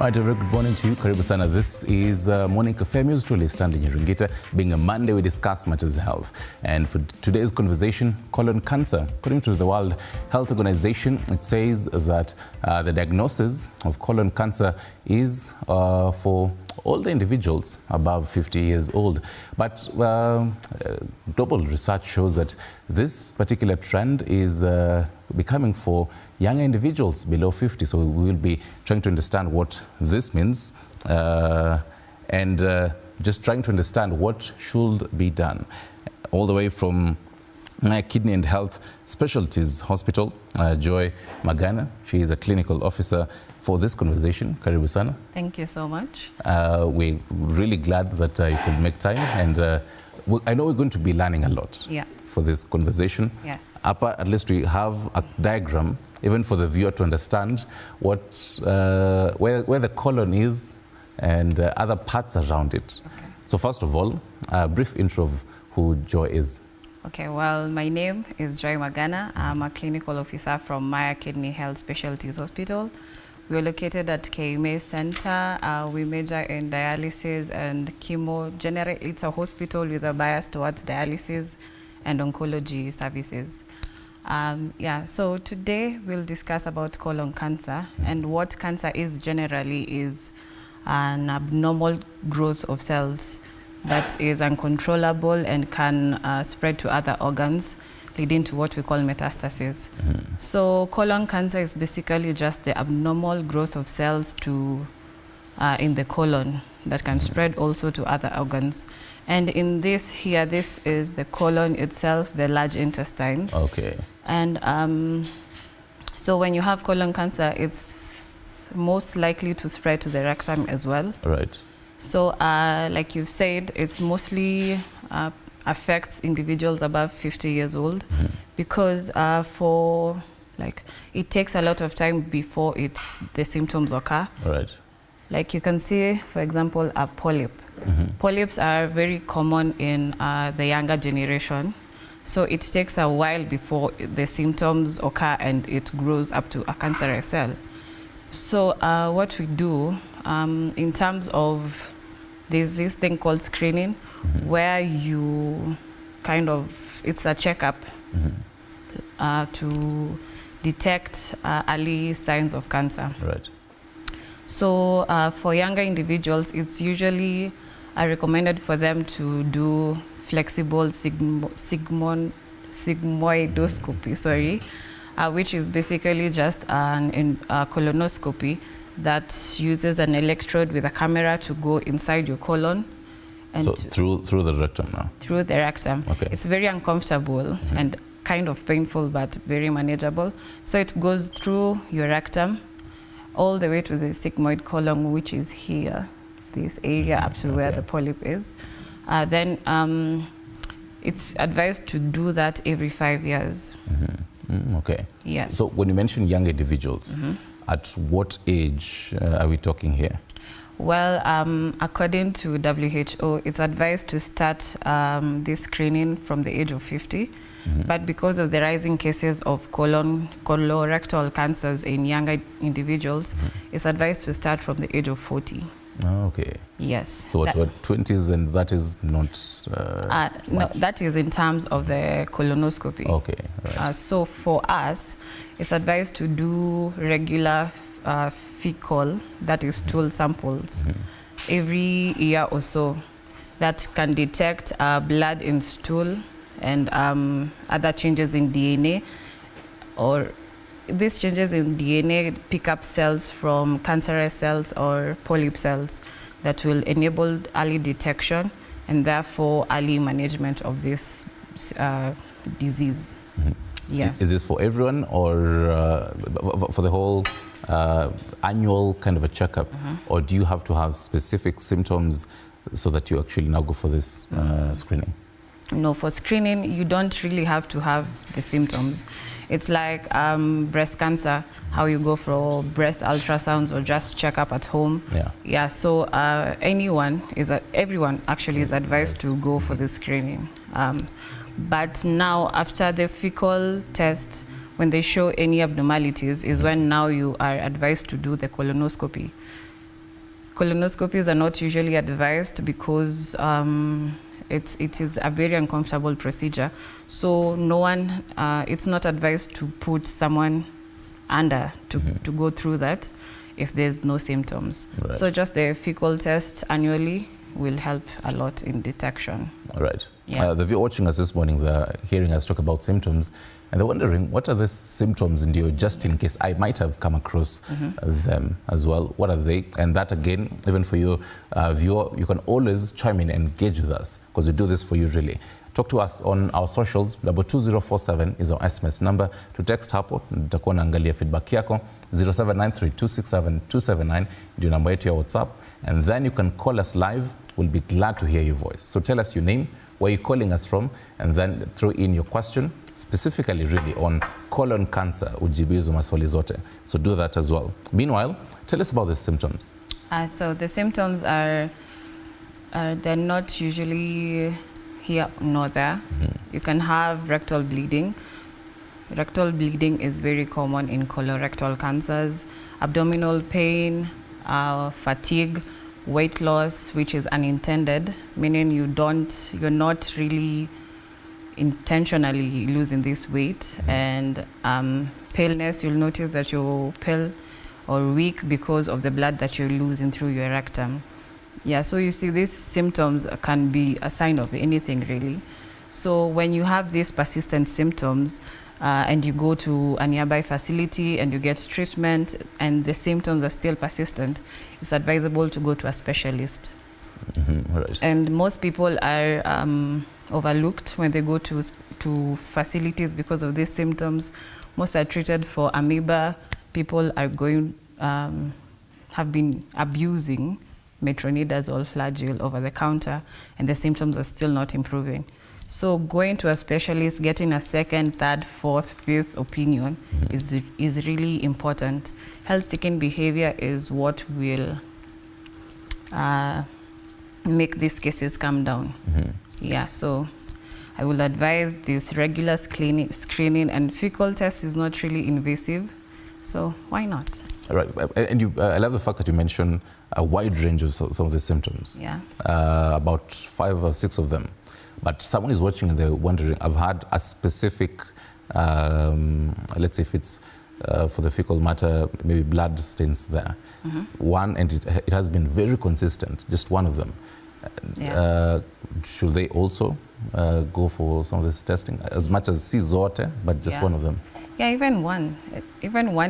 Right, a very good morning to you. Karibu sana. This is Morning Cafe News, truly standing in Ringita. Being a Monday, we discuss matters health. And for today's conversation, colon cancer. According to the World Health Organization, it says that the diagnosis of colon cancer is for older individuals above 50 years old. But global research shows that this particular trend is becoming for younger individuals below 50. So we will be trying to understand what this means and just trying to understand what should be done. All the way from Kidney and Health Specialties Hospital, Joy Magana. She is a clinical officer for this conversation. Karibu sana. Thank you so much. We're really glad that you could make time, and I know we're going to be learning a lot for this conversation. Yes. At least we have a diagram, even for the viewer to understand what where the colon is and other parts around it. Okay. So first of all, a brief intro of who Joy is. Okay, well, my name is Joy Magana. I'm a clinical officer from Maya Kidney Health Specialties Hospital. We're located at KMA Center. We major in dialysis and chemo. Generally, it's a hospital with a bias towards dialysis and oncology services. So today we'll discuss about colon cancer, and what cancer is generally is an abnormal growth of cells that is uncontrollable and can spread to other organs, leading to what we call metastasis. So colon cancer is basically just the abnormal growth of cells in the colon that can spread also to other organs. And in this here, this is the colon itself, the large intestines. Okay. And so when you have colon cancer, it's most likely to spread to the rectum as well. Right. So like you said, it's mostly affects individuals above 50 years old because it takes a lot of time before the symptoms occur. Right. Like you can see, for example, a polyp. Polyps are very common in the younger generation. So it takes a while before the symptoms occur and it grows up to a cancerous cell. So what we do in terms of, there's this thing called screening, where you it's a checkup to detect early signs of cancer. Right. So for younger individuals, it's usually recommended for them to do flexible sigmoidoscopy, which is basically just a colonoscopy that uses an electrode with a camera to go inside your colon. And so through the rectum now? Through the rectum. Okay. It's very uncomfortable and kind of painful, but very manageable. So it goes through your rectum all the way to the sigmoid colon, which is here, this area up to where the polyp is. Then it's advised to do that every 5 years. Okay. Yes. So when you mention young individuals, at what age are we talking here? Well, according to WHO, it's advised to start this screening from the age of 50. But because of the rising cases of colorectal cancers in younger individuals, it's advised to start from the age of 40. Oh, okay. Yes. So what 20s, and that is not no, that is in terms of the colonoscopy. Okay. Right. So for us, it's advised to do regular fecal, that is stool samples, every year or so, that can detect blood in stool and other changes in DNA, or these changes in DNA pick up cells from cancerous cells or polyp cells that will enable early detection and therefore early management of this disease. Yes. Is this for everyone, or for the whole annual kind of a checkup, or do you have to have specific symptoms so that you actually now go for this screening? No, for screening, you don't really have to have the symptoms. It's like breast cancer, how you go for breast ultrasounds or just check up at home. Yeah. So everyone actually is advised to go for the screening. But now, after the fecal test, when they show any abnormalities, is when now you are advised to do the colonoscopy. colonoscopies are not usually advised because it is a very uncomfortable procedure. So no one, it's not advised to put someone under to go through that if there's no symptoms. Right. So just the fecal test annually will help a lot in detection. All right. Yeah. The viewer watching us this morning, they're hearing us talk about symptoms, and they're wondering, what are the symptoms in you, just in case I might have come across them as well? What are they? And that, again, even for you, viewer, you can always chime in and engage with us, because we do this for you, really. Talk to us on our socials. 22047 is our SMS number. To text hapo, nitakuwa naangalia feedback yako. 0793267279 ndio namba yetu ya WhatsApp. And then you can call us live. We'll be glad to hear your voice. So tell us your name, where you're calling us from, and then throw in your question, specifically really on colon cancer, ujibu hizo maswali zote. So do that as well. Meanwhile, tell us about the symptoms. So the symptoms are, they're not usually here nor there. You can have rectal bleeding. Rectal bleeding is very common in colorectal cancers. Abdominal pain, fatigue, weight loss, which is unintended, meaning you're not really intentionally losing this weight, and paleness. You'll notice that you're pale or weak because of the blood that you're losing through your rectum. Yeah, so you see these symptoms can be a sign of anything, really. So when you have these persistent symptoms and you go to a nearby facility and you get treatment and the symptoms are still persistent, it's advisable to go to a specialist. All right. And most people are overlooked when they go to facilities because of these symptoms. Most are treated for amoeba. People are have been abusing metronidazole flagyl over the counter, and the symptoms are still not improving. So going to a specialist, getting a second, third, fourth, fifth opinion is really important. Health-seeking behavior is what will make these cases come down. Yeah, so I will advise this regular screening, and fecal test is not really invasive, so why not? All right, and I love the fact that you mentioned a wide range of some of the symptoms. Yeah. About 5 or 6 of them. But someone is watching and they're wondering, I've had a specific, let's say if it's for the fecal matter, maybe blood stains there. One, and it has been very consistent, just one of them. Yeah. Should they also go for some of this testing? As much as zote, but just one of them? Yeah, even one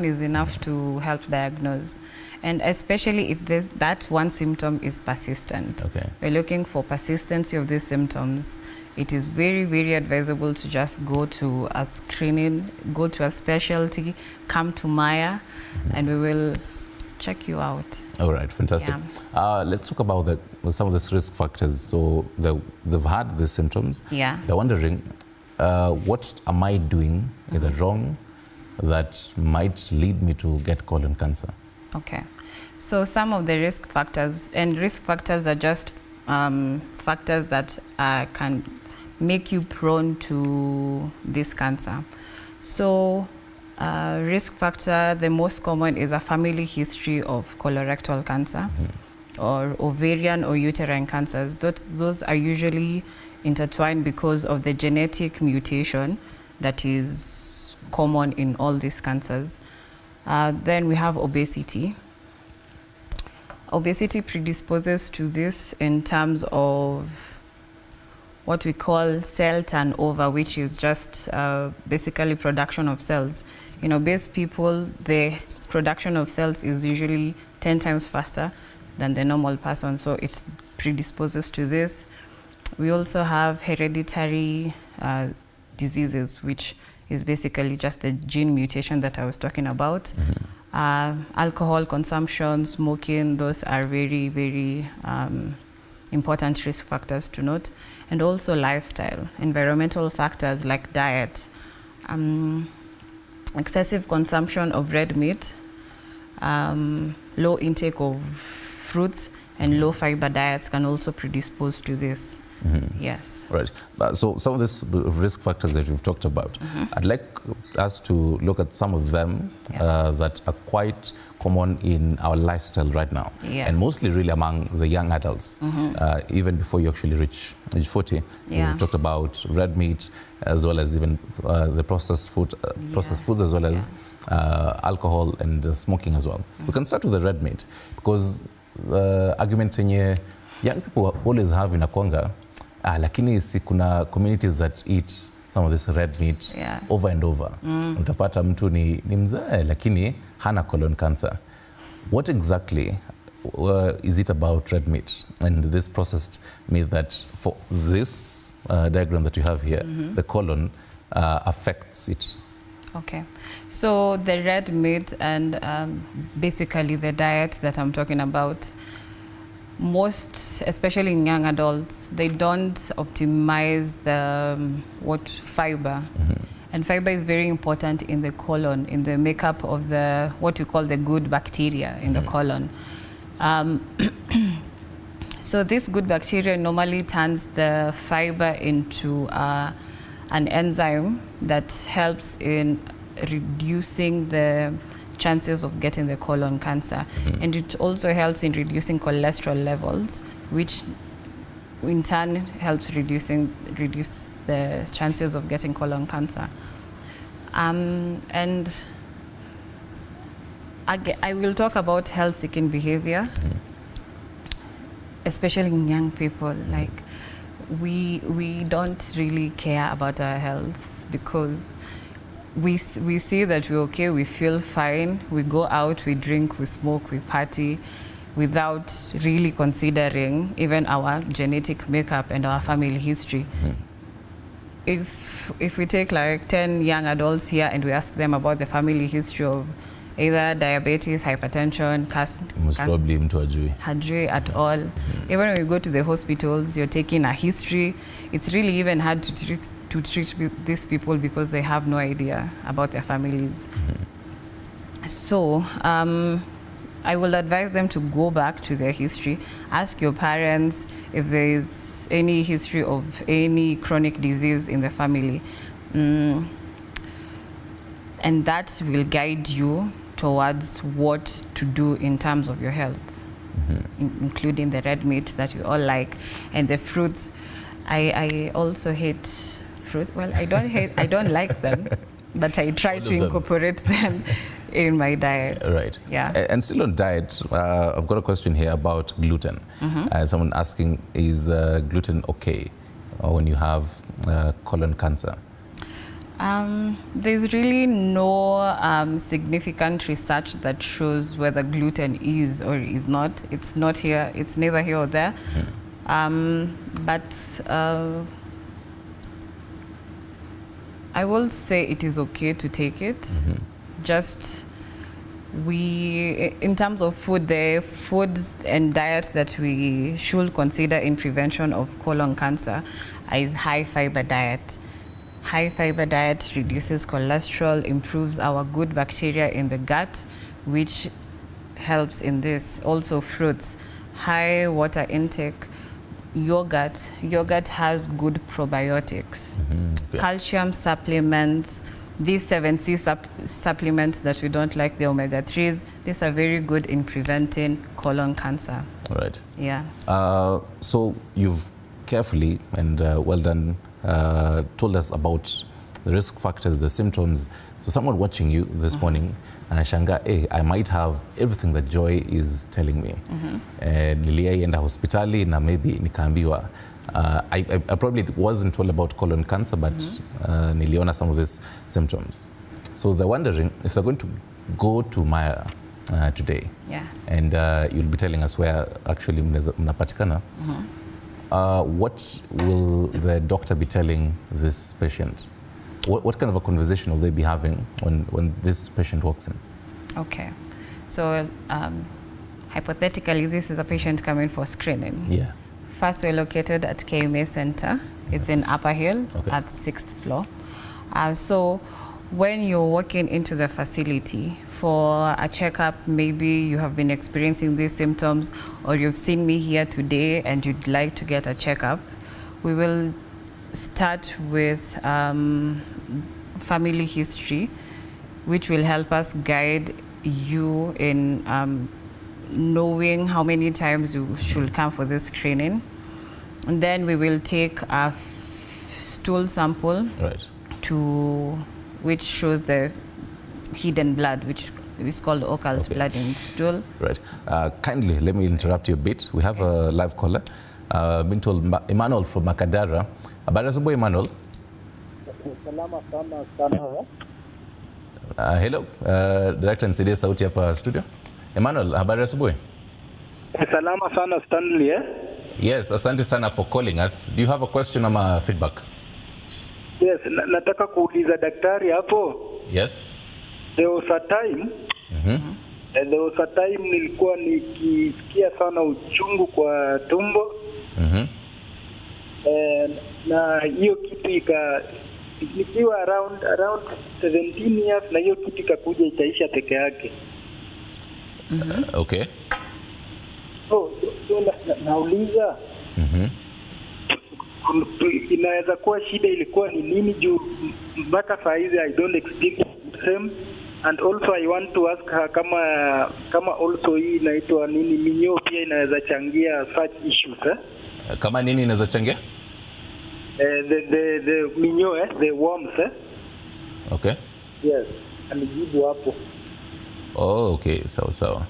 is enough to help diagnose. And especially if that one symptom is persistent. Okay. We're looking for persistency of these symptoms. It is very, very advisable to just go to a screening, go to a specialty, come to Maya, and we will check you out. All right, fantastic. Yeah. Let's talk about some of the risk factors. So they've had the symptoms. Yeah. They're wondering, what am I doing either wrong that might lead me to get colon cancer? Okay, so some of the risk factors, and risk factors are just factors that can make you prone to this cancer. So risk factor, the most common is a family history of colorectal cancer or ovarian or uterine cancers. Those are usually intertwined because of the genetic mutation that is common in all these cancers. Then we have obesity. Obesity predisposes to this in terms of what we call cell turnover, which is just basically production of cells. In obese people, the production of cells is usually 10 times faster than the normal person, so it predisposes to this. We also have hereditary diseases, which is basically just the gene mutation that I was talking about. Alcohol consumption, smoking, those are very, very important risk factors to note. And also lifestyle, environmental factors like diet, excessive consumption of red meat, low intake of fruits, and low fiber diets can also predispose to this. Yes. Right. So some of these risk factors that we've talked about, I'd like us to look at some of them that are quite common in our lifestyle right now. Yes. And mostly really among the young adults, even before you actually reach age 40. Yeah. We talked about red meat, as well as even the processed foods, as well as alcohol and smoking as well. We can start with the red meat, because the argument yenye young people always have in Akonga, lakini si kuna communities that eat some of this red meat over and over. Utapata mtu ni mzee lakini hana colon cancer. What exactly is it about red meat and this processed meat that, for this diagram that you have here, the colon affects it? Okay, so the red meat and basically the diet that I'm talking about, most, especially in young adults, they don't optimize the fiber. And fiber is very important in the colon, in the makeup of the what we call the good bacteria in the colon. So this good bacteria normally turns the fiber into an enzyme that helps in reducing the chances of getting the colon cancer. And it also helps in reducing cholesterol levels, which in turn helps reduce the chances of getting colon cancer. And I will talk about health-seeking behavior, especially in young people. Like, we don't really care about our health, because we see that we're okay, we feel fine, we go out, we drink, we smoke, we party, without really considering even our genetic makeup and our family history. If we take like 10 young adults here and we ask them about the family history of either diabetes, hypertension, most probably mtu hajui at all. Even when we go to the hospitals, you're taking a history. It's really even hard to treat these people because they have no idea about their families. So I will advise them to go back to their history. Ask your parents if there is any history of any chronic disease in the family. And that will guide you towards what to do in terms of your health, including the red meat that you all like, and the fruits. I also hate fruit. Well, I don't like them, but I try to incorporate them in my diet. Right. Yeah. And still on diet, I've got a question here about gluten. Someone asking, is gluten okay when you have colon cancer? There's really no significant research that shows whether gluten is or is not. It's not here. It's neither here or there. But I will say it is okay to take it. Just in terms of food, the foods and diet that we should consider in prevention of colon cancer is high fiber diet. High fiber diet reduces cholesterol, improves our good bacteria in the gut, which helps in this. Also fruits, high water intake, yogurt. Yogurt has good probiotics. Calcium supplements, these 7C supplements that we don't like, the omega-3s, these are very good in preventing colon cancer. All right. Yeah. So you've carefully and well done told us about the risk factors, the symptoms. So someone watching you this morning, anashanga, hey, I might have everything that Joy is telling me. Nilienda hospitali na maybe nikaambiwa. I probably wasn't told about colon cancer, but niliona some of these symptoms. So they're wondering if they're going to go to Maya today. Yeah. And you'll be telling us where actually mnapatikana. What will the doctor be telling this patient? What kind of a conversation will they be having when this patient walks in? Okay. So hypothetically, this is a patient coming for screening. Yeah. First, we're located at KMA Center. It's in Upper Hill at 6th floor. So when you're walking into the facility for a checkup, maybe you have been experiencing these symptoms, or you've seen me here today and you'd like to get a checkup, we will start with family history, which will help us guide you in knowing how many times you should come for this screening. And then we will take a stool sample, Right. which shows the hidden blood, which is called occult blood in stool. Right. Kindly, let me interrupt you a bit. We have a live caller, being told Emmanuel from Makadara. Habari asubuhi, Emmanuel. Salama sana. Hello, Director nisaidie sauti hapa studio. Emmanuel, habari asubuhi. Salama sana Stanley, eh? Yes, asante sana for calling us. Do you have a question or feedback? Yes, nataka kuuliza daktari hapo. Yes. There was a time nilikuwa nikisikia sana uchungu kwa tumbo. Na hiyo kitu nikiwa around 17 years, na hiyo kitu ikakuja itaisha peke yake. Okay. So nauliza, inaweza kuwa shida ilikuwa ni nini juu mpaka saa hizi I don't experience the same. And also I want to ask her kama also hii inaitwa nini, minyoo pia inaweza changia such issues, eh? Kama nini inaweza changia? The minyoo, the worms, eh? Okay. Yes, anijibu hapo. Oh, okay, sawa.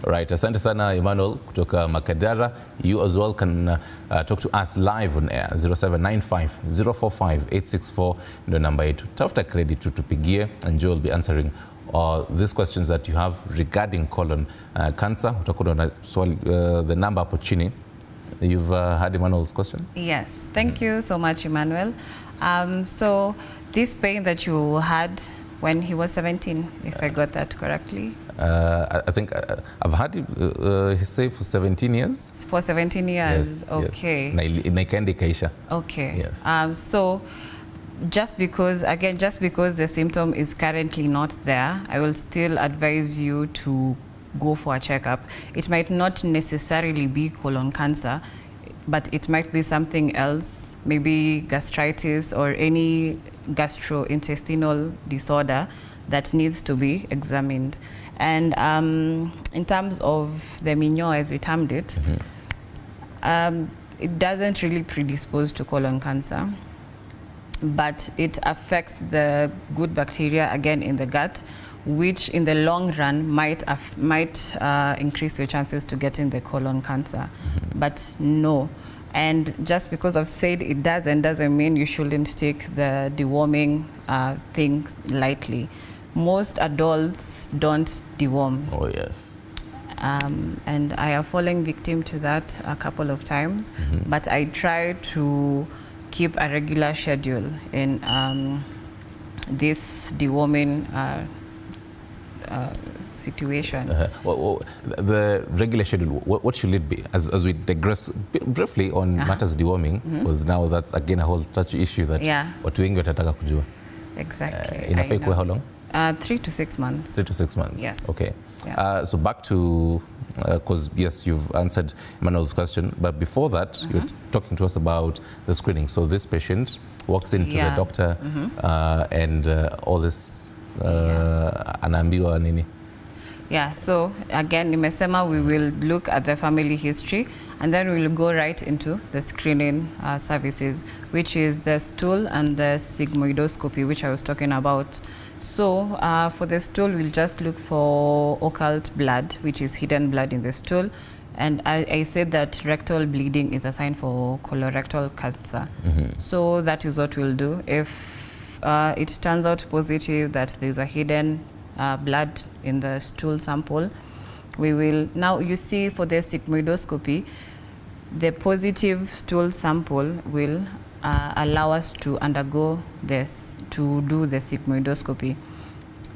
Right, asante sana Emmanuel kutoka Makadara. You as well can talk to us live on air 0795-045-864 ndio namba yetu. Tafuta credit tutupigie and Joe will be answering these questions that you have regarding colon cancer. Utakuwa na swali the number hapo chini. You've had Emmanuel's question? Yes, thank you so much, Emmanuel. So this pain that you had when he was 17, if I got that correctly? I think I've had he say for 17 years. For 17 years, yes, okay. Yes. Na ikaenda ikaisha. Okay. Yes. So just because the symptom is currently not there, I will still advise you to go for a checkup. It might not necessarily be colon cancer, but it might be something else, maybe gastritis or any gastrointestinal disorder that needs to be examined. And in terms of the minyoo, as we termed it, it doesn't really predispose to colon cancer, but it affects the good bacteria again in the gut, which in the long run might increase your chances to getting the colon cancer. But no. And just because I've said it doesn't mean you shouldn't take the deworming thing lightly. Most adults don't deworm. Oh, yes. And I have fallen victim to that a couple of times, but I try to keep a regular schedule in this deworming situation. The regular schedule, what should it be? As we digress briefly on matters deworming, because now that's again a whole touchy issue that watu wengi watataka kujua. Exactly. Inafaa kuwa how long? 3 to 6 months. 3 to 6 months. Yes. Okay. Yeah. So back to, because yes, you've answered Emmanuel's question, but before that, you're talking to us about the screening. So this patient walks into the doctor and all this anaambiwa nini? Yeah, so again, nimesema we will look at the family history and then we will go right into the screening services, which is the stool and the sigmoidoscopy, which I was talking about. So for the stool, we'll just look for occult blood, which is hidden blood in the stool. And I said that rectal bleeding is a sign for colorectal cancer. So that is what we'll do. If it turns out positive that there's a hidden blood in the stool sample, we will, now you see for the sigmoidoscopy, the positive stool sample will allow us to undergo this, to do the sigmoidoscopy,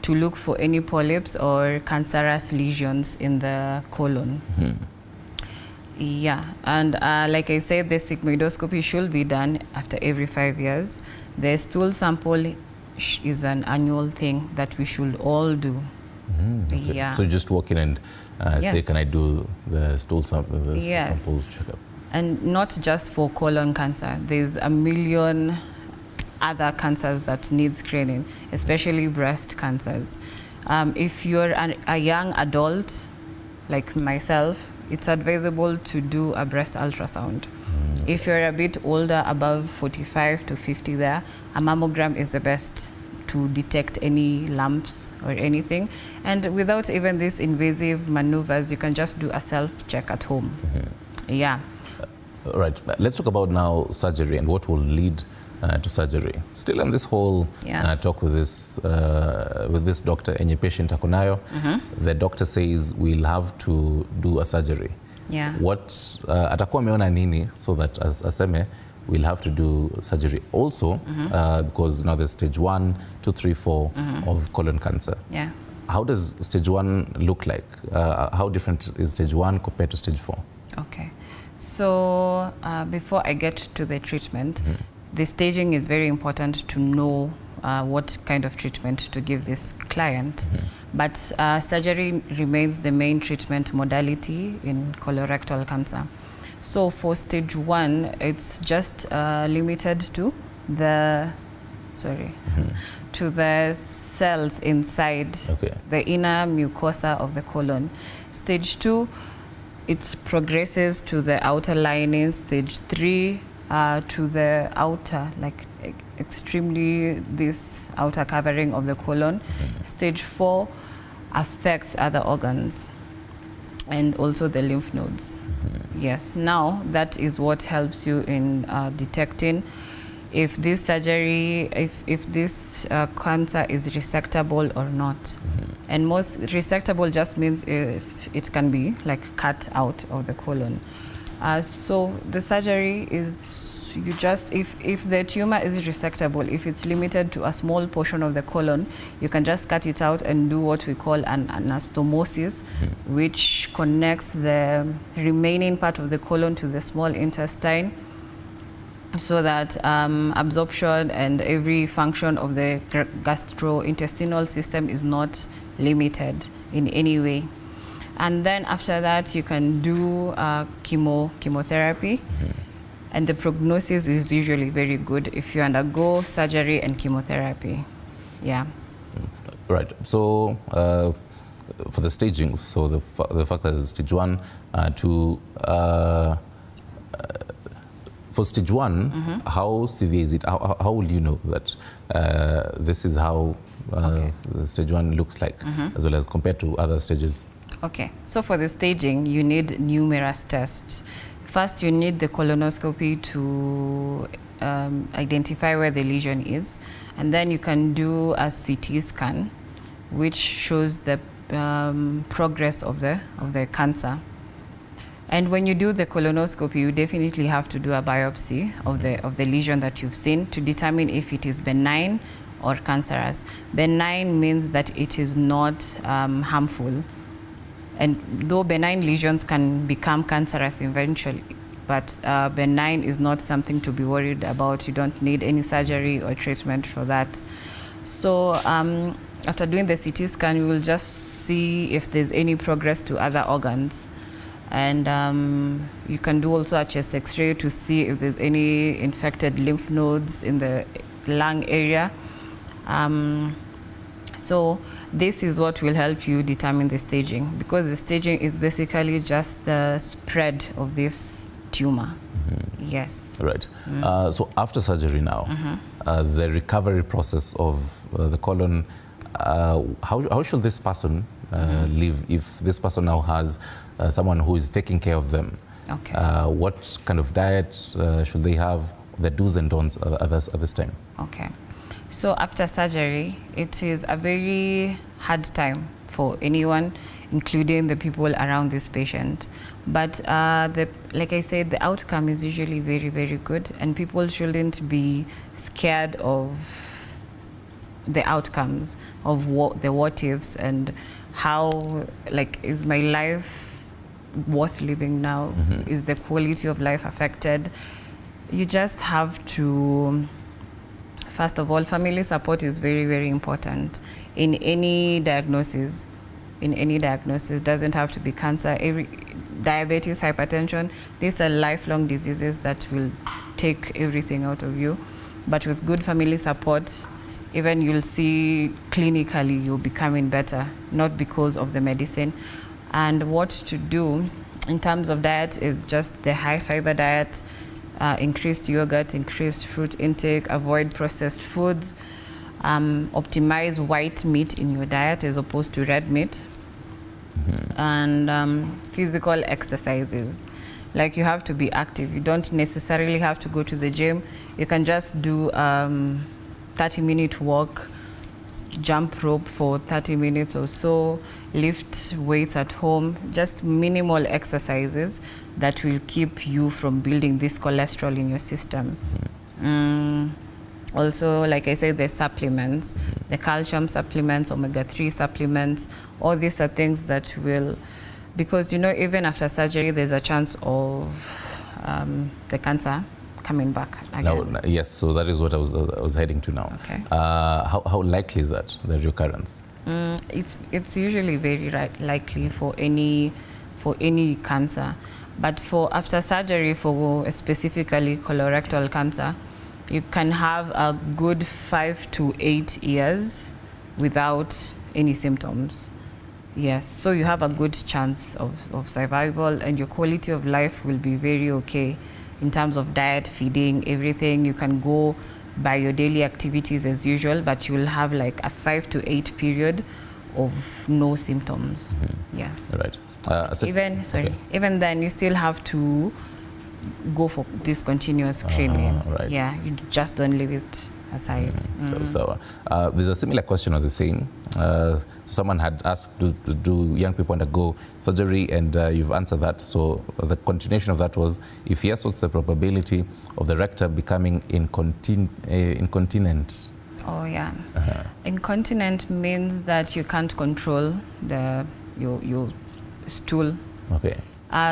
to look for any polyps or cancerous lesions in the colon. Yeah, and like I said, the sigmoidoscopy should be done after every 5 years. The stool sample is an annual thing that we should all do. Okay. Yeah. So just walk in and say, can I do the stool sample checkup? And not just for colon cancer. There's a million other cancers that need screening, especially breast cancers. If you're a young adult, like myself, it's advisable to do a breast ultrasound. If you're a bit older, above 45 to 50 there, a mammogram is the best to detect any lumps or anything. And without even these invasive maneuvers, you can just do a self-check at home. Yeah. Right. Let's talk about now surgery and what will lead to surgery. Still in this whole talk with this doctor, enye patient akonayo, the doctor says we'll have to do a surgery. Yeah. What atakuwa ameona nini so that aseme we'll have to do surgery also because now there's stage 1, 2, 3, 4 of colon cancer. Yeah. How does stage 1 look like? How different is stage 1 compared to stage 4? Okay. So before I get to the treatment, the staging is very important to know what kind of treatment to give this client. But surgery remains the main treatment modality in colorectal cancer. So for stage 1, it's just limited to the cells inside the inner mucosa of the colon. Stage 2, it progresses to the outer lining. Stage 3 to the outer, like extremely this outer covering of the colon. Stage 4 affects other organs and also the lymph nodes. Yes, now that is what helps you in detecting if this surgery, if this cancer is resectable or not. And most resectable just means if it can be like cut out of the colon. So the surgery is, you just, if the tumor is resectable, if it's limited to a small portion of the colon, you can just cut it out and do what we call an anastomosis, which connects the remaining part of the colon to the small intestine, so that absorption and every function of the gastrointestinal system is not limited in any way. And then after that, you can do chemotherapy. And the prognosis is usually very good if you undergo surgery and chemotherapy. Yeah. Right. So for the staging, so the fact that it's stage 1 for stage 1, how severe is it? How will you know that this is how stage 1 looks like, as well as compared to other stages? Okay. So for the staging, you need numerous tests. First, you need the colonoscopy to identify where the lesion is, and then you can do a CT scan, which shows the progress of the cancer. And when you do the colonoscopy, you definitely have to do a biopsy of the lesion that you've seen to determine if it is benign or cancerous. Benign means that it is not harmful. And though benign lesions can become cancerous eventually, but benign is not something to be worried about. You don't need any surgery or treatment for that. So after doing the CT scan, you will just see if there's any progress to other organs. And you can do also a chest x-ray to see if there's any infected lymph nodes in the lung area. So this is what will help you determine the staging, because the staging is basically just the spread of this tumor. Yes. Right. So after surgery now, the recovery process of the colon, how should this person live if this person now has someone who is taking care of them? Okay. What kind of diet should they have, the do's and don'ts at this time? Okay. So after surgery, it is a very hard time for anyone, including the people around this patient. But like I said, the outcome is usually very, very good, and people shouldn't be scared of the outcomes, of the what ifs, and how, like, is my life worth living now? Is the quality of life affected? You just have to, first of all, family support is very, very important in any diagnosis. in any diagnosis. It doesn't have to be cancer. Diabetes, hypertension, these are lifelong diseases that will take everything out of you. But with good family support, even you'll see clinically you'll be coming better, not because of the medicine. And what to do in terms of diet is just the high fiber diet, increased yogurt, increased fruit intake, avoid processed foods, optimize white meat in your diet as opposed to red meat, and physical exercises. Like, you have to be active. You don't necessarily have to go to the gym. You can just do 30-minute walk, jump rope for 30 minutes or so, lift weights at home, just minimal exercises that will keep you from building this cholesterol in your system. Also, like I said, the supplements, the calcium supplements, omega-3 supplements, all these are things that will, because even after surgery, there's a chance of the cancer coming back again. Now, yes, so that is what I was heading to now. Okay. How likely is that, the recurrence? It's usually very likely for any cancer, but for after surgery, for specifically colorectal cancer, you can have a good 5 to 8 years without any symptoms. Yes, so you have a good chance of survival, and your quality of life will be very okay in terms of diet, feeding, everything. You can go by your daily activities as usual, but you will have like a 5 to 8 period of no symptoms. Yes. Right. Even then, you still have to go for this continuous screening. Right. Yeah, you just don't leave it aside. So there's a similar question on the same. Someone had asked, do young people undergo surgery? And you've answered that. So the continuation of that was, if yes, what's the probability of the rectum becoming incontinent? Oh, yeah. Incontinent means that you can't control your stool. Okay.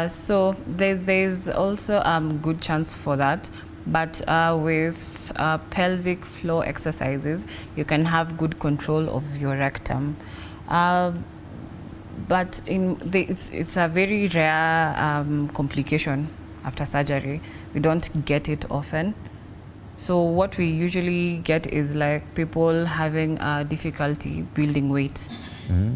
So there's also good chance for that. But with pelvic floor exercises, you can have good control of your rectum. But it's a very rare complication after surgery. We don't get it often. So what we usually get is like people having difficulty building weight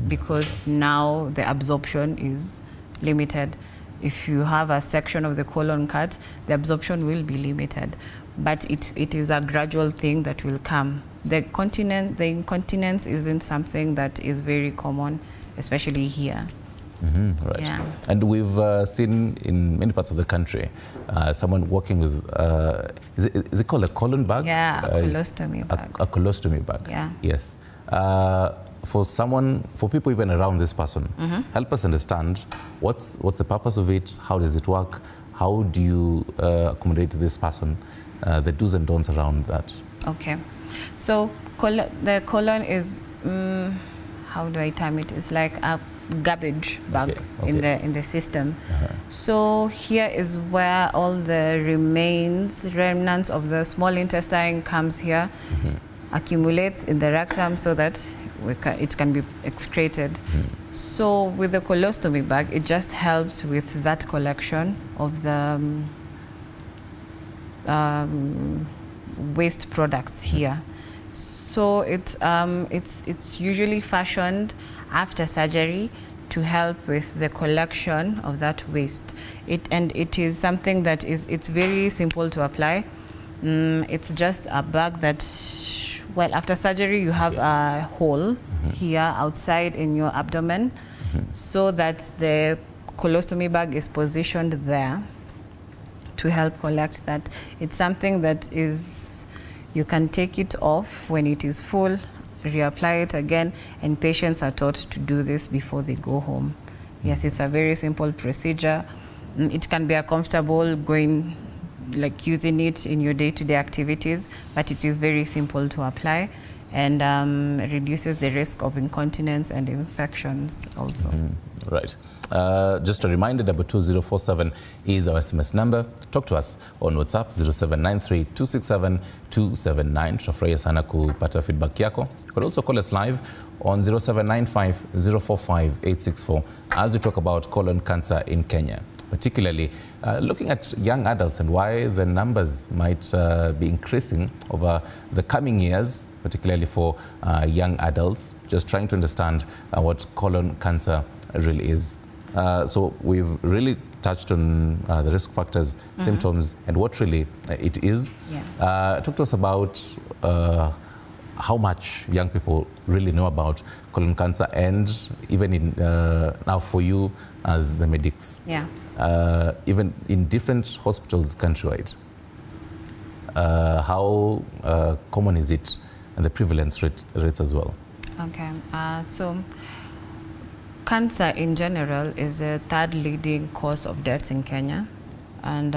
because now the absorption is limited. If you have a section of the colon cut, the absorption will be limited, but it is a gradual thing that will come. The incontinence isn't something that is very common, especially here. Right. Yeah. And we've seen in many parts of the country someone working with, is it called a colon bag? Yeah, a colostomy bag. A colostomy bag. Yeah. Yes. For people even around this person, help us understand what's the purpose of it, how does it work, how do you accommodate this person, the do's and don'ts around that. Okay, so the colon is, how do I term it? It's like a garbage bag in the system. So here is where all the remnants of the small intestine comes here, accumulates in the rectum so that it can be excreted. So with the colostomy bag, it just helps with that collection of the waste products here. So it's usually fashioned after surgery to help with the collection of that waste. It is something that it's very simple to apply. It's just a bag that, well, after surgery you have a hole here outside in your abdomen, so that the colostomy bag is positioned there to help collect that. It's something that you can take it off when it is full, reapply it again, and patients are taught to do this before they go home. Yes, it's a very simple procedure. It can be uncomfortable using it in your day-to-day activities, but it is very simple to apply. and reduces the risk of incontinence and infections also. Right. Just a reminder, 22047 is our SMS number. Talk to us on WhatsApp 0793267279. Tutafurahia sana kupata feedback yako. You could also call us live on 0795045864 as we talk about colon cancer in Kenya, particularly looking at young adults and why the numbers might be increasing over the coming years, particularly for young adults, just trying to understand what colon cancer really is. So we've really touched on the risk factors, symptoms, and what really it is. Yeah. Talk to us about how much young people really know about colon cancer, and even in now for you as the medics, Yeah. even in different hospitals countrywide, how common is it, and the prevalence rates as well? Okay. So cancer in general is the third leading cause of deaths in Kenya, and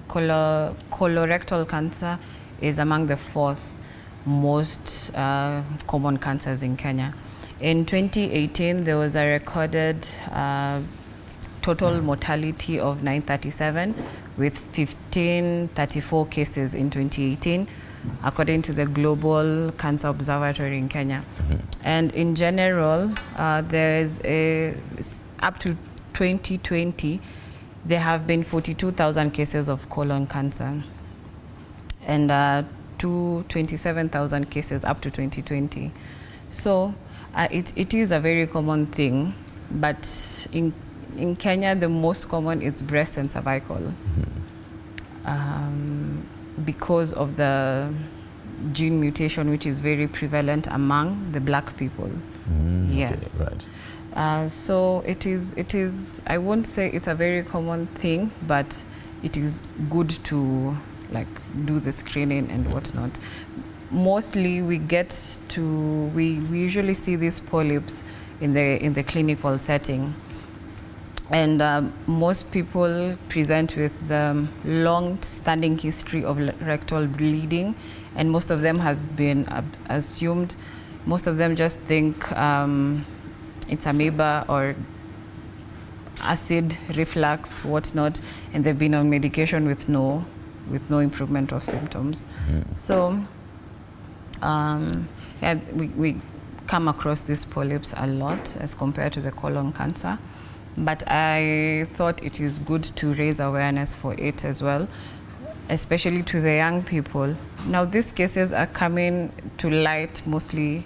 colorectal cancer is among the fourth most common cancers in Kenya. In 2018, there was a recorded total mortality of 937 with 1534 cases in 2018, according to the Global Cancer Observatory in Kenya. And in general, there is up to 2020, there have been 42,000 cases of colon cancer, and 27,000 cases up to 2020. So it is a very common thing, but in Kenya, the most common is breast and cervical, because of the gene mutation, which is very prevalent among the black people. Yes. Okay, right. So it is, I won't say it's a very common thing, but it is good to like do the screening and whatnot. Mostly we usually see these polyps in the clinical setting. And most people present with the long-standing history of rectal bleeding, and most of them have been assumed. Most of them just think it's amoeba or acid reflux, whatnot, and they've been on medication with no improvement of symptoms. So yeah, we come across these polyps a lot as compared to the colon cancer. But I thought it is good to raise awareness for it as well, especially to the young people. Now, these cases are coming to light mostly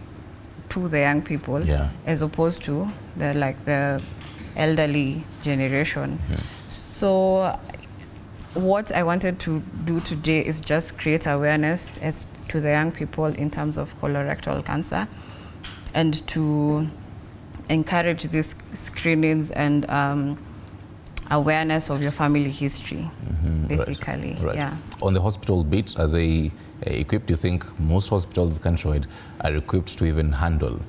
to the young people, as opposed to the elderly generation. So what I wanted to do today is just create awareness as to the young people in terms of colorectal cancer, and to encourage these screenings and awareness of your family history, basically. Right. Yeah. On the hospital beat, are they equipped? Do you think most hospitals countrywide are equipped to even handle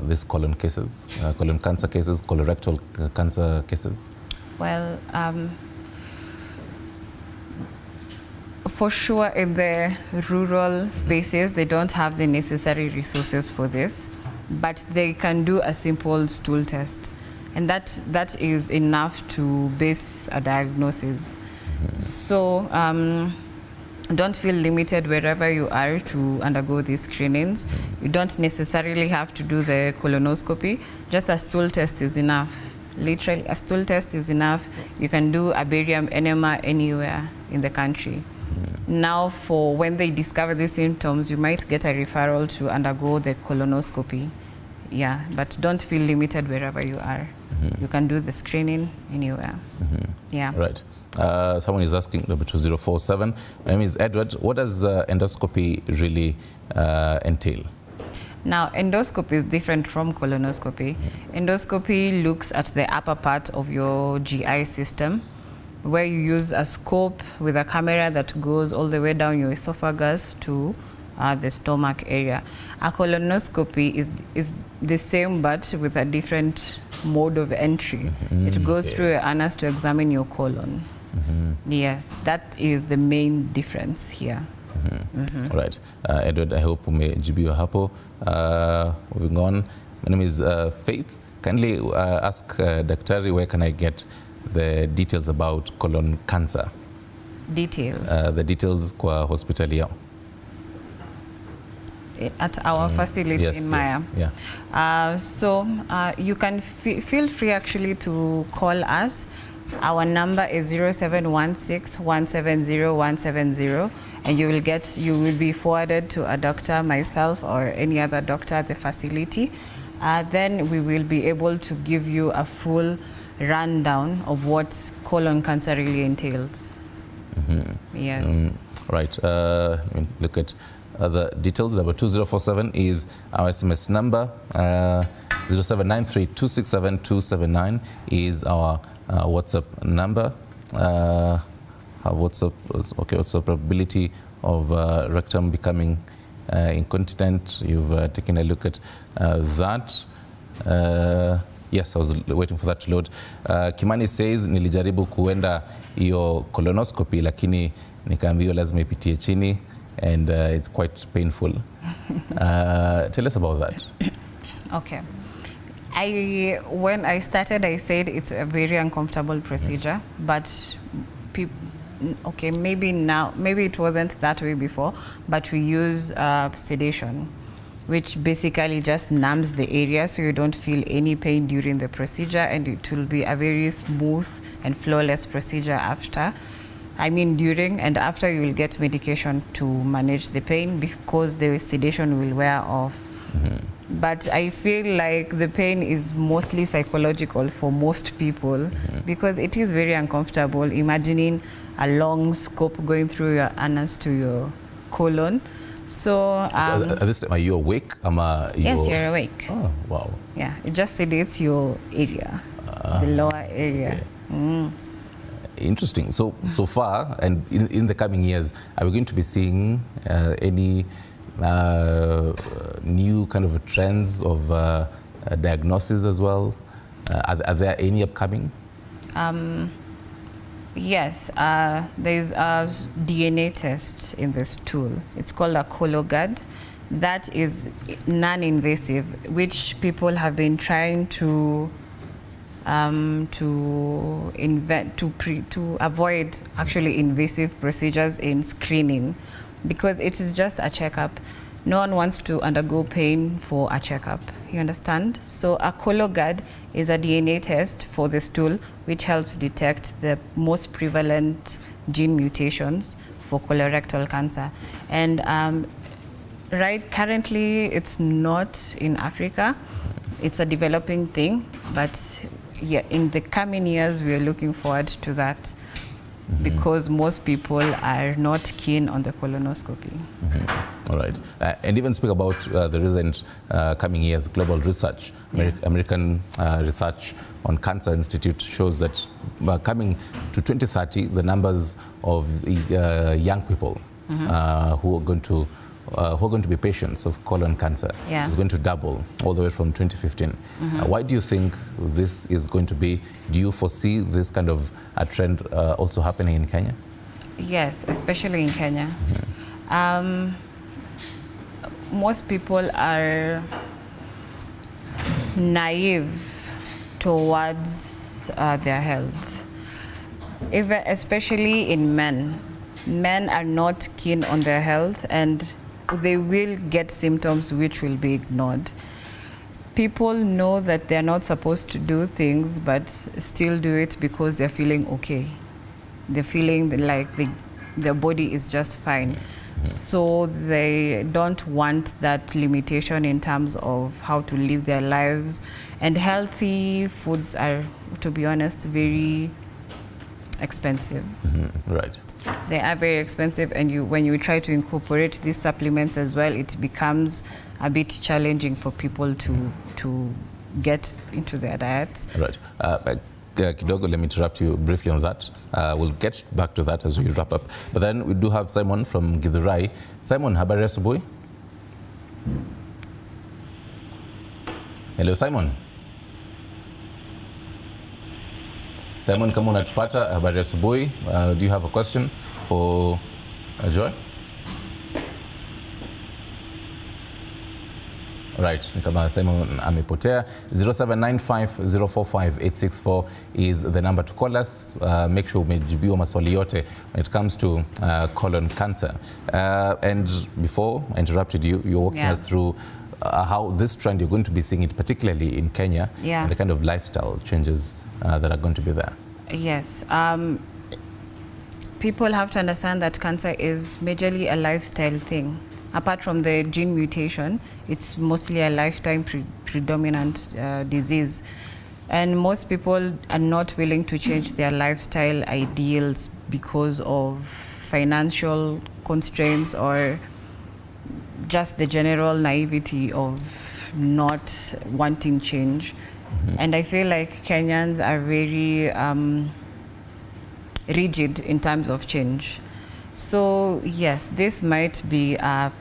these colon cases, colon cancer cases, colorectal cancer cases? Well, for sure in the rural spaces, they don't have the necessary resources for this, but they can do a simple stool test, and that is enough to base a diagnosis. So don't feel limited wherever you are to undergo these screenings. You don't necessarily have to do the colonoscopy. Just a stool test is enough. Literally, a stool test is enough. You can do a barium enema anywhere in the country. Now, for when they discover these symptoms, you might get a referral to undergo the colonoscopy. Yeah, but don't feel limited wherever you are. You can do the screening anywhere. Yeah. Right. Someone is asking, number 2047. My name is Edward. What does endoscopy really entail? Now, endoscopy is different from colonoscopy. Endoscopy looks at the upper part of your GI system, where you use a scope with a camera that goes all the way down your esophagus to the stomach area. A colonoscopy is the same, but with a different mode of entry. It goes through your anus to examine your colon. Yes, that is the main difference here. All right. Edward, I hope umejibiwa hapo. Moving on. My name is Faith. Kindly ask Daktari, where can I get the details about colon cancer? Details? The details kwa hospitali yao. At our facility in Maya. Yes, yeah. So you can feel free actually to call us. Our number is 0716-170-170, and you will be forwarded to a doctor, myself, or any other doctor at the facility. Then we will be able to give you a full rundown of what colon cancer really entails. Yes. Right. Look at the details. Number 2047 is our SMS number. 0793-267-279 is our WhatsApp number. What's the probability of rectum becoming incontinent? You've taken a look at that. Yes, I was waiting for that to load. Kimani says, nilijaribu kuenda hiyo colonoscopy lakini nikaambiwa lazima ipitie chini, and it's quite painful. Tell us about that. Okay. When I started, I said it's a very uncomfortable procedure, but okay, maybe it wasn't that way before, but we use sedation, which basically just numbs the area so you don't feel any pain during the procedure, and it will be a very smooth and flawless procedure after. I mean, during and after you will get medication to manage the pain because the sedation will wear off. But I feel like the pain is mostly psychological for most people because it is very uncomfortable imagining a long scope going through your anus to your colon. So at this time, are you awake? Yes, you're awake. Oh, wow. Yeah, it just sedates your area, the lower area. Okay. Interesting. So far, and in the coming years, are we going to be seeing any new kind of trends of diagnosis as well? Are there any upcoming? Yes, there's a DNA test in the stool. It's called a Cologuard. That is non-invasive, which people have been trying to avoid actually invasive procedures in screening, because it is just a checkup. No one wants to undergo pain for a checkup, you understand? So a Cologuard is a DNA test for the stool, which helps detect the most prevalent gene mutations for colorectal cancer. And currently it's not in Africa. It's a developing thing, but yeah, in the coming years we are looking forward to that. Because most people are not keen on the colonoscopy. All right. And even speak about the recent coming years global research. American research on Cancer Institute shows that coming to 2030, the numbers of young people who are going to be patients of colon cancer is going to double all the way from 2015. Why do you think this is going to be? Do you foresee this kind of a trend also happening in Kenya? Yes, especially in Kenya. Most people are naive towards their health, especially in men. Men are not keen on their health, and they will get symptoms which will be ignored. People know that they're not supposed to do things, but still do it because they're feeling okay. They're feeling like their body is just fine. So they don't want that limitation in terms of how to live their lives. And healthy foods are, to be honest, very expensive. Right. They are very expensive, and when you try to incorporate these supplements as well, it becomes a bit challenging for people to get into their diets. Right. Kidogo, let me interrupt you briefly on that. We'll get back to that as we wrap up. But then we do have Simon from Githurai. Simon, habari asubuhi? Hello, Simon. Simon, kama unatupata, habari asubuhi. Do you have a question for Joy? Right, ni kama Simon amepotea. 0795045864 is the number to call us. Make sure umejibiwa maswali yote when it comes to colon cancer. And before I interrupted you, you're walking us through how this trend, you're going to be seeing it particularly in Kenya, and the kind of lifestyle changes that are going to be there. Yes. People have to understand that cancer is majorly a lifestyle thing. Apart from the gene mutation, it's mostly a lifetime predominant disease. And most people are not willing to change their lifestyle ideals because of financial constraints or just the general naivety of not wanting change. And I feel like Kenyans are very rigid in terms of change. So yes, this might be a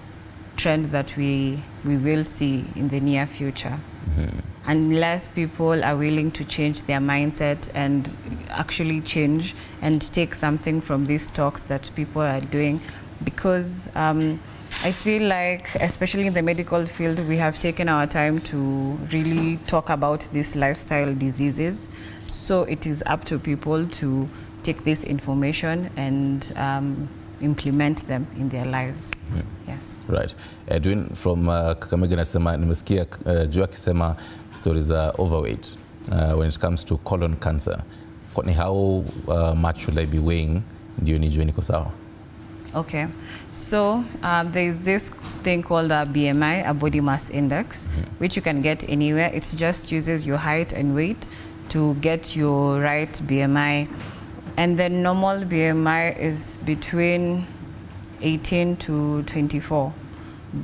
trend that we will see in the near future. Unless people are willing to change their mindset and actually change and take something from these talks that people are doing. Because I feel like, especially in the medical field, we have taken our time to really talk about these lifestyle diseases. So it is up to people to take this information and implement them in their lives. Yes. Right. Edwin from Kakamega nasema nimesikia juu akisema stories za overweight when it comes to colon cancer. Kwani how much should I be weighing ndio nijue niko sawa? Okay. So there's this thing called a BMI, a body mass index, which you can get anywhere. It just uses your height and weight to get your right BMI. And the normal BMI is between 18 to 24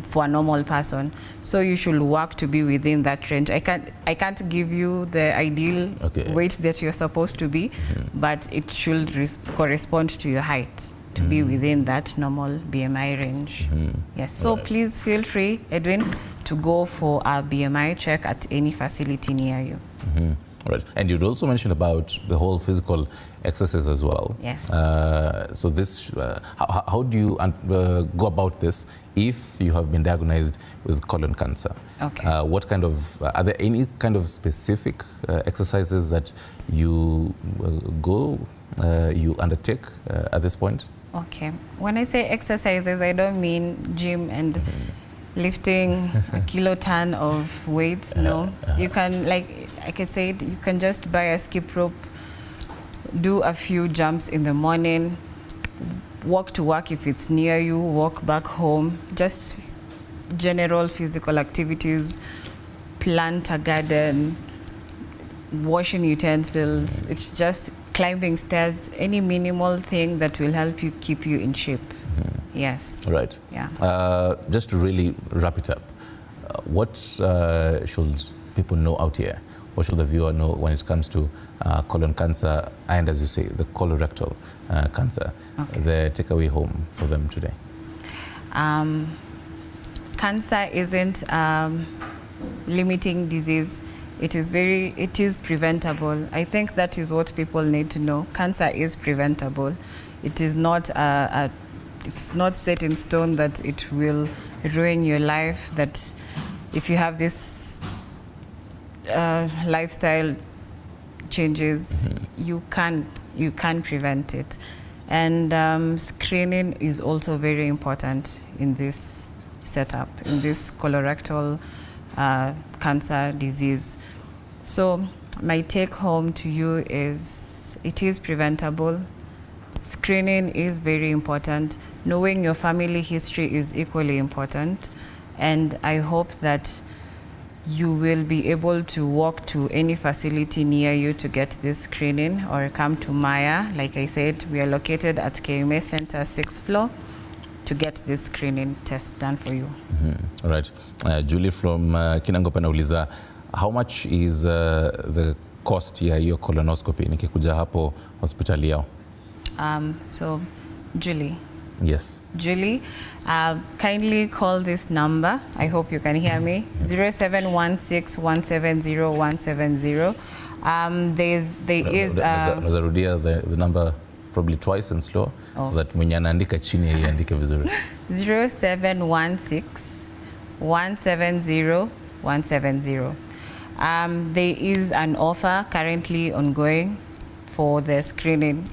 for a normal person. So you should work to be within that range. I can't give you the ideal weight that you're supposed to be, but it should correspond to your height to be within that normal BMI range. Yes. So please feel free, Edwin, to go for a BMI check at any facility near you. Right. And you'd also mentioned about the whole physical exercise as well. Yes. So this, how do you go about this if you have been diagnosed with colon cancer? Okay. What kind of, are there any kind of specific exercises that you you undertake at this point? Okay. When I say exercises, I don't mean gym and lifting a kiloton of weights. No. You can, like I said, you can just buy a skip rope, do a few jumps in the morning, walk to work if it's near you, walk back home, just general physical activities, plant a garden, washing utensils. It's just climbing stairs, any minimal thing that will help you keep you in shape. Yes. Right. Yeah. Just to really wrap it up, what should people know out here? What should the viewer know when it comes to colon cancer and, as you say, the colorectal cancer? Okay. The takeaway home for them today. Cancer isn't limiting disease. It is preventable. I think that is what people need to know. Cancer is preventable. It is not it's not set in stone that it will ruin your life, that if you have this lifestyle changes, you can prevent it. And screening is also very important in this setup, in this colorectal cancer disease. So my take home to you is it is preventable. Screening is very important. Knowing your family history is equally important. And I hope that you will be able to walk to any facility near you to get this screening, or come to Maya. Like I said, we are located at KMA Center, 6th floor, to get this screening test done for you. All right. Julie from Kinangopa nauliza, how much is the cost ya hiyo colonoscopy nikikuja hapo hospitali yao? So, Julie. Yes. Julie, kindly call this number. I hope you can hear me. 0716-170-170. Nazarudia the number probably twice and slow, so that mwenye anaandika chini iandike vizuri. 0716-170-170. 170. There is an offer currently ongoing for the screening.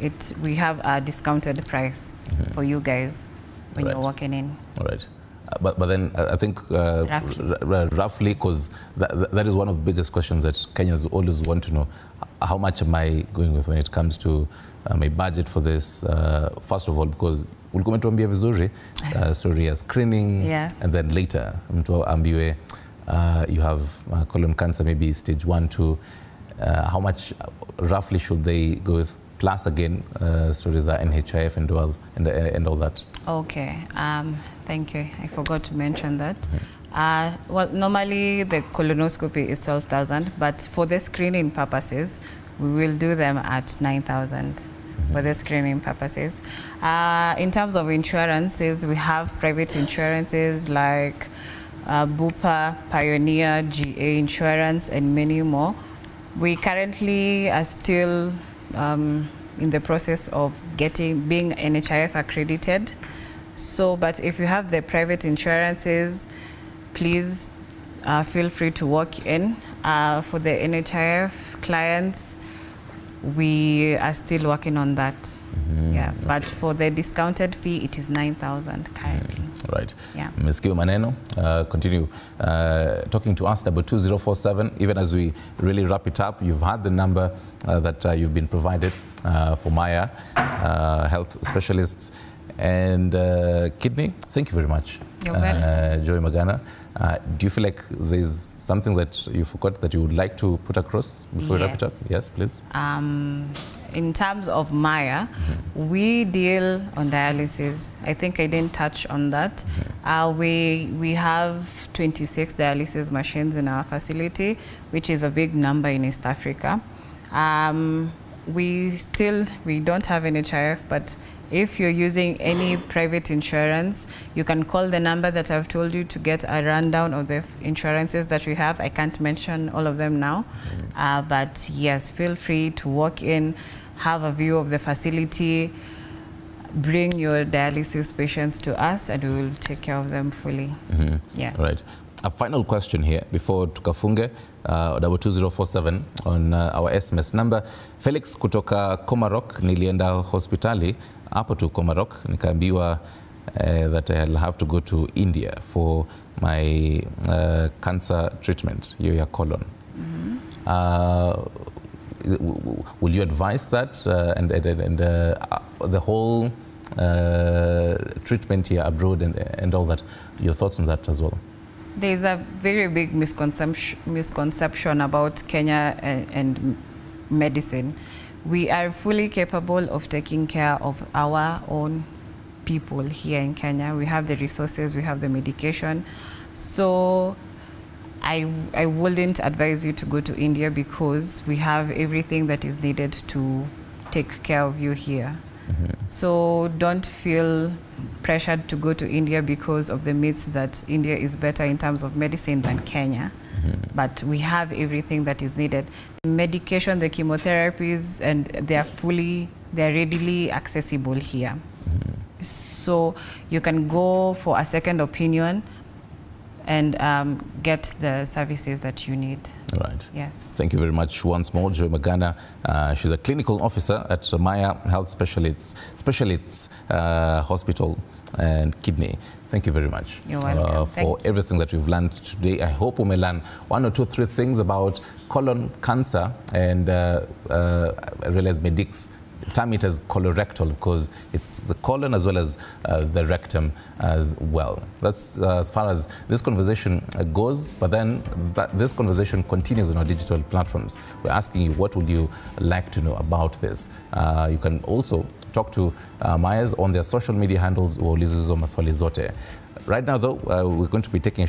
We have a discounted price for you guys when you're walking in. All right. But then I think roughly, because that is one of the biggest questions that Kenyans always want to know. How much am I going with when it comes to my budget for this? First of all, because ulikuwa umetuambia vizuri story ya screening, and then later mtu ambiwe you have colon cancer, maybe stage 1, 2. How much roughly should they go with? Plus again, stories are NHIF and all that. Okay, thank you. I forgot to mention that. Well, normally the colonoscopy is 12,000, but for the screening purposes, we will do them at 9,000 for the screening purposes. In terms of insurances, we have private insurances like Bupa, Pioneer, GA Insurance, and many more. We currently are still in the process of being NHIF accredited. So, but if you have the private insurances, please feel free to walk in. For the NHIF clients, we are still working on that. Yeah, but for the discounted fee, it is 9,000 currently. Right. Yeah. Ms. Kio Maneno, continue talking to us, 22047. Even as we really wrap it up, you've had the number that you've been provided for Maya health specialists and kidney. Thank you very much. You're welcome. Joy Magana. Do you feel like there's something that you forgot that you would like to put across before we wrap it up? Yes, please. In terms of Maya, we deal on dialysis. I think I didn't touch on that. We have 26 dialysis machines in our facility, which is a big number in East Africa. We don't have NHIF, but if you're using any private insurance, you can call the number that I've told you to get a rundown of the insurances that we have. I can't mention all of them now, but yes, feel free to walk in, have a view of the facility, bring your dialysis patients to us, and we will take care of them fully. Yes. All right. A final question here before tukafunge, 22047 on our SMS number. Felix kutoka Komarok, nilienda hospitali hapo tu Komarok, nikaambiwa that I'll have to go to India for my cancer treatment, your colon. Will you advise that and the whole treatment here abroad and all that? Your thoughts on that as well? There's a very big misconception about Kenya and medicine. We are fully capable of taking care of our own people here in Kenya. We have the resources, we have the medication. So I wouldn't advise you to go to India because we have everything that is needed to take care of you here. So don't feel pressured to go to India because of the myths that India is better in terms of medicine than Kenya. But we have everything that is needed. The medication, the chemotherapies, and they're readily accessible here. So you can go for a second opinion and get the services that you need. Right. Yes. Thank you very much once more, Joy Magana. She's a clinical officer at Maya Health Specialists Hospital and Kidney. Thank you very much. You're welcome. For everything that we've learned today. I hope we may learn 1 or 2, 3 things about colon cancer, and I realize Medic's term it as colorectal because it's the colon as well as the rectum as well. That's as far as this conversation goes, but then this conversation continues on our digital platforms. We're asking you, what would you like to know about this? You can also talk to Mayas on their social media handles. Right now though, we're going to be taking a